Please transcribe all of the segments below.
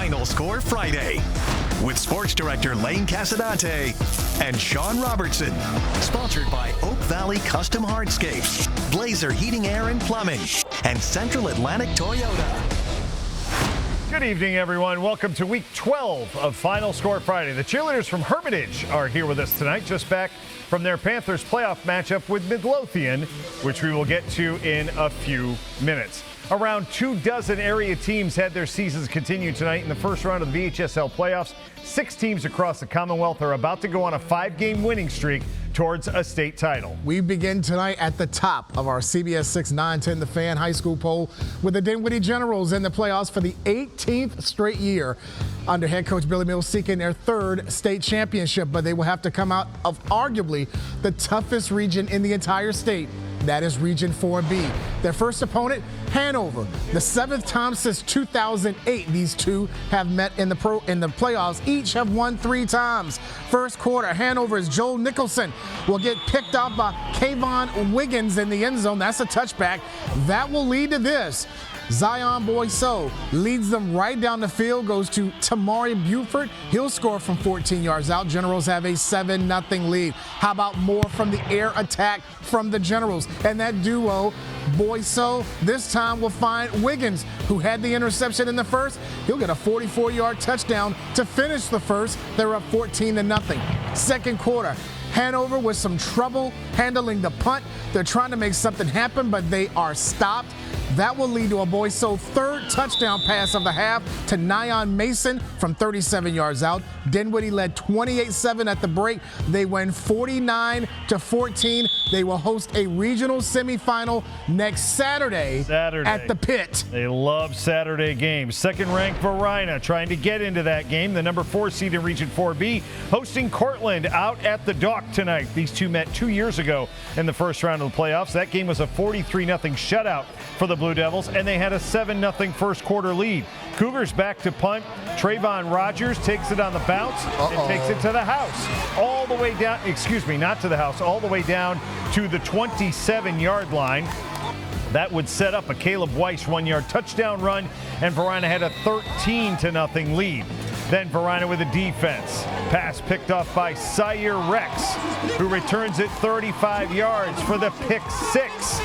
Final Score Friday with Sports Director Lane Casadante and Sean Robertson. Sponsored by Oak Valley Custom Hardscapes, Blazer Heating, Air and Plumbing, and Central Atlantic Toyota. Good evening, everyone. Welcome to week 12 of Final Score Friday. The cheerleaders from Hermitage are here with us tonight, just back from their Panthers playoff matchup with Midlothian, which we will get to in a few minutes. Around 24 area teams had their seasons continue tonight in the first round of the VHSL playoffs. 6 teams across the Commonwealth are about to go on a 5-game winning streak towards a state title. We begin tonight at the top of our CBS 6 9-10 The Fan high school poll with the Dinwiddie Generals in the playoffs for the 18th straight year under head coach Billy Mills, seeking their 3rd state championship, but they will have to come out of arguably the toughest region in the entire state. That is Region 4B. Their first opponent, Hanover. The 7th time since 2008 these two have met in the playoffs. Each have won 3 times. First quarter, Hanover's Joel Nicholson will get picked up by Kayvon Wiggins in the end zone. That's a touchback. That will lead to this. Zion Boyso leads them right down the field, goes to Tamari Buford. He'll score from 14 yards out. Generals have a 7-0 lead. How about more from the air attack from the Generals? And that duo, Boyso, this time will find Wiggins, who had the interception in the first. He'll get a 44-yard touchdown to finish the first. They're up 14-0. Second quarter, Hanover with some trouble handling the punt. They're trying to make something happen, but they are stopped. That will lead to a Boyso 3rd touchdown pass of the half to Nyan Mason from 37 yards out. Dinwiddie led 28-7 at the break. They win 49-14. They will host a regional semifinal next Saturday at the Pit. They love Saturday games. Second-ranked Varina trying to get into that game. The number 4 seed in Region 4B hosting Courtland out at the Dock tonight. These two met 2 years ago in the first round of the playoffs. That game was a 43-0 shutout for the Blue Devils, and they had a 7-0 first quarter lead. Cougars back to punt. Trayvon Rogers takes it on the bounce and takes it to the house. All the way down, not to the house, all the way down to the 27-yard line. That would set up a Caleb Weiss 1-yard touchdown run, and Varina had a 13-0 lead. Then Varina with a defense. Pass picked off by Sire Rex, who returns it 35 yards for the pick 6.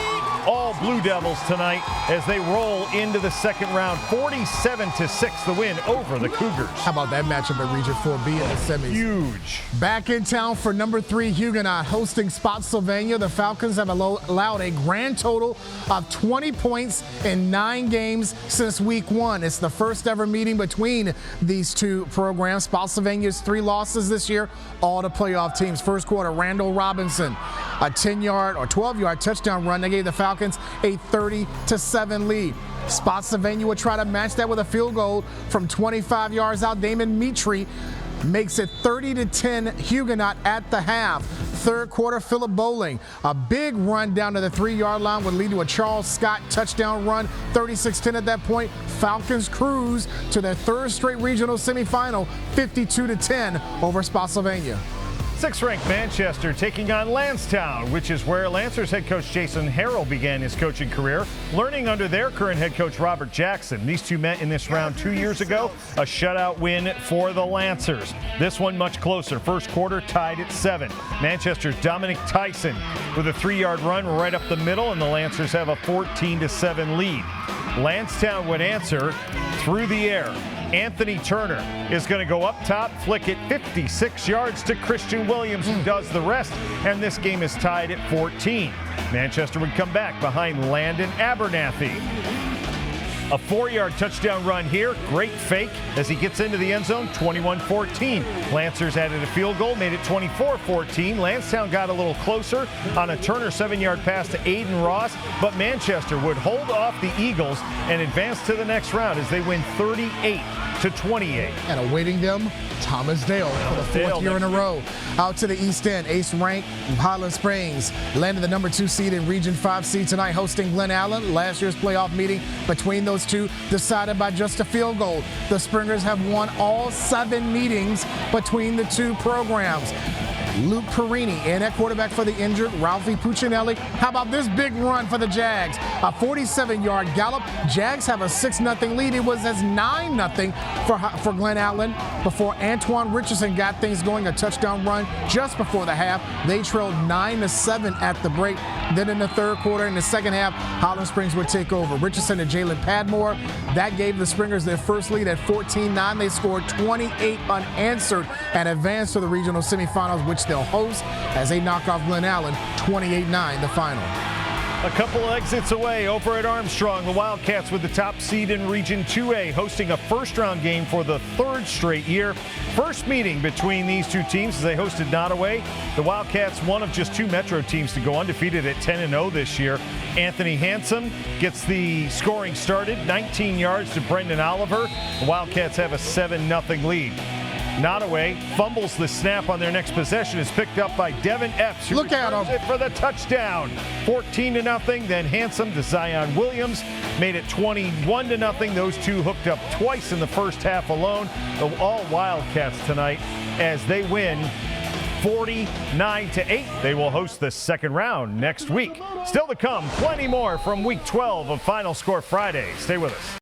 All Blue Devils tonight as they roll into the second round. 47-6 the win over the Cougars. How about that matchup at Region 4B in the semis? Huge. Back in town for number 3 Huguenot hosting Spotsylvania. The Falcons have allowed a grand total of 20 points in 9 games since week 1. It's the first ever meeting between these two programs. Spotsylvania's 3 losses this year, all to playoff teams. First quarter, Randall Robinson, a 10-yard or 12-yard touchdown run. They gave the Falcons a 30-7 lead. Spotsylvania would try to match that with a field goal from 25 yards out. Damon Mitri makes it 30-10 Huguenot at the half. Third quarter, Philip Bowling, a big run down to the 3-yard line would lead to a Charles Scott touchdown run. 36-10 at that point. Falcons cruise to their 3rd straight regional semifinal, 52-10 over Spotsylvania. 6th-ranked Manchester taking on Landstown, which is where Lancers head coach Jason Harrell began his coaching career, learning under their current head coach Robert Jackson. These two met in this round 2 years ago, a shutout win for the Lancers. This one much closer. First quarter tied at 7. Manchester's Dominic Tyson with a 3-yard run right up the middle, and the Lancers have a 14-7 lead. Landstown would answer through the air. Anthony Turner is going to go up top, flick it 56 yards to Christian Williams, who does the rest, and this game is tied at 14. Manchester would come back behind Landon Abernathy. A 4-yard touchdown run here. Great fake as he gets into the end zone, 21-14. Lancers added a field goal, made it 24-14. Landstown got a little closer on a Turner 7-yard pass to Aiden Ross, but Manchester would hold off the Eagles and advance to the next round as they win 38-28. And awaiting them, Thomas Dale for the 4th year in a row. Out to the East End, ace-ranked Highland Springs landed the number 2 seed in Region 5C tonight, hosting Glen Allen. Last year's playoff meeting between those two decided by just a field goal. The Springers have won all 7 meetings between the two programs. Luke Perini in at quarterback for the injured Ralphie Puccinelli. How about this big run for the Jags? A 47-yard gallop. Jags have a 6-0 lead. It was as 9-0 for Glen Allen before Antoine Richardson got things going, a touchdown run just before the half. They trailed 9-7 at the break. Then in the third quarter, in the second half, Highland Springs would take over. Richardson and Jalen Padmore, that gave the Springers their first lead at 14-9. They scored 28 unanswered and advanced to the regional semifinals, which they'll host as they knock off Glen Allen 28-9, the final. A couple of exits away over at Armstrong, the Wildcats with the top seed in Region 2A, hosting a first-round game for the third straight year. First meeting between these two teams as they hosted Nottoway. The Wildcats, one of just two Metro teams to go undefeated at 10-0 this year. Anthony Hanson gets the scoring started, 19 yards to Brendan Oliver. The Wildcats have a 7-0 lead. Nottoway fumbles the snap on their next possession. Is picked up by Devin Epps, who returns it for the touchdown. 14-0. Then Handsome to Zion Williams made it 21-0. Those two hooked up twice in the first half alone. All Wildcats tonight as they win 49-8. They will host the second round next week. Still to come, plenty more from Week 12 of Final Score Friday. Stay with us.